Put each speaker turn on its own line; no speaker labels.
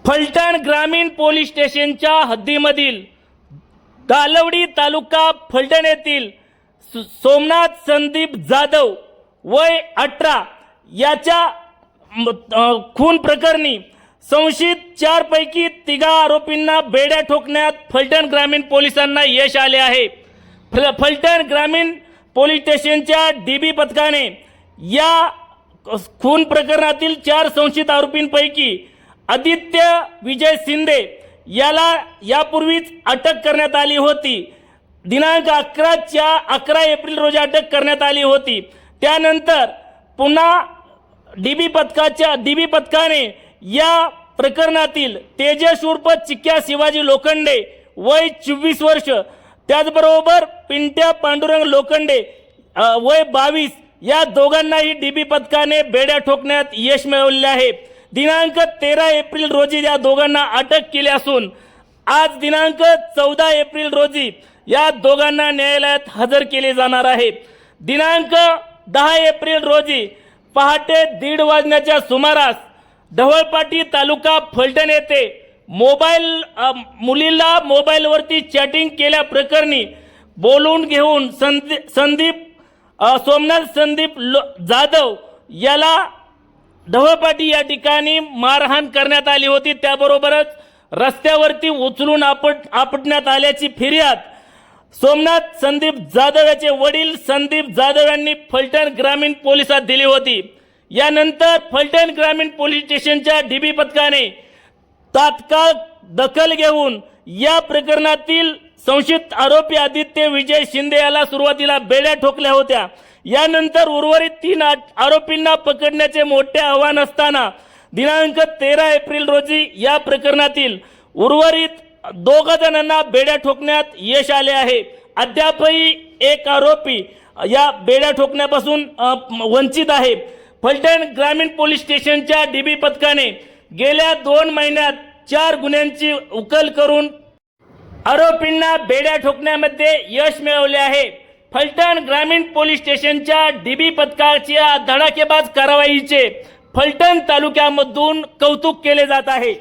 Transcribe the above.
फलटण ग्रामीण पोलीस स्टेशनच्या हद्दीमधील दालवडी तालुका फलटण येथील सोमनाथ संदीप जाधव वय 18 याच्या खून प्रकरणी संशयित 4 पैकी 3 आरोपींना बेड्या ठोकण्यात फलटण ग्रामीण पोलिसांना यश आले आहे। फलटण ग्रामीण पोलीस स्टेशनच्या डीबी पथकाने या खून प्रकरणातील 4 संशयित आरोपींपैकी आदित्य विजय शिंदे याला यापूर्वीच अटक करण्यात आली होती। दिनांक 11 एप्रिल रोजी अटक करण्यात आली होती। त्यानंतर पुन्हा डीबी पथकाने या प्रकरणातील तेजस उर्फ चिक्क्या शिवाजी लोखंडे वय 24 वर्ष, त्याचबरोबर पिंट्या पांडुरंग लोखंडे वय 22 या दोघांनाही डीबी पथकाने बेड्या ठोकण्यात यश मिळवले आहे। दिनांक 13 एप्रिल रोजी या दोघांना अटक केली असून आज दिनांक 14 एप्रिल रोजी या दोघांना न्यायालयात हजर केले जाणार आहे। दिनांक 10 एप्रिल रोजी पहाटे 1:30 वाजण्याच्या सुमारास ढवळपाटी तालुका फलटण येथे मुलीला मोबाईलवरती चॅटिंग केल्या प्रकरणी बोलून घेऊन सोमनाथ संदीप जाधव याला ढवळपाटी या ठिकाणी मारहाण करण्यात आली होती। त्याबरोबरच रस्त्यावरती उचलून आपटण्यात आल्याची फिर्याद सोमनाथ संदीप जाधव याचे वडील संदीप जाधव यांनी फलटण ग्रामीण पोलिसात दिली होती। यानंतर फलटण ग्रामीण पोलीस स्टेशनच्या डीबी पथकाने तात्काळ दखल घेऊन या प्रकरणातील संशयित आरोपी आदित्य विजय शिंदे याला सुरुवातीला बेड्या ठोकल्या होत्या। यानंतर उर्वरित 3 आरोपींना पकडण्याचे मोठे आव्हान असताना दिनांक 13 एप्रिल रोजी या प्रकरणातील उर्वरित 2 जणांना बेड्या ठोकण्यात यश आले आहे। अद्यापही एक आरोपी या बेड्या ठोकण्यापासून वंचित आहे। फलटण ग्रामीण पोलीस स्टेशनच्या डीबी पथकाने गेल्या 2 महिन्यात 4 गुन्ह्यांची उकल करून आरोपींना बेड्या ठोकण्यामध्ये यश मिळवले आहे। फलटण ग्रामीण पोलीस स्टेशनच्या डीबी पथकाच्या धडाकेबाज कारवाईचे फलटण तालुक्यामधून कौतुक केले जात आहे।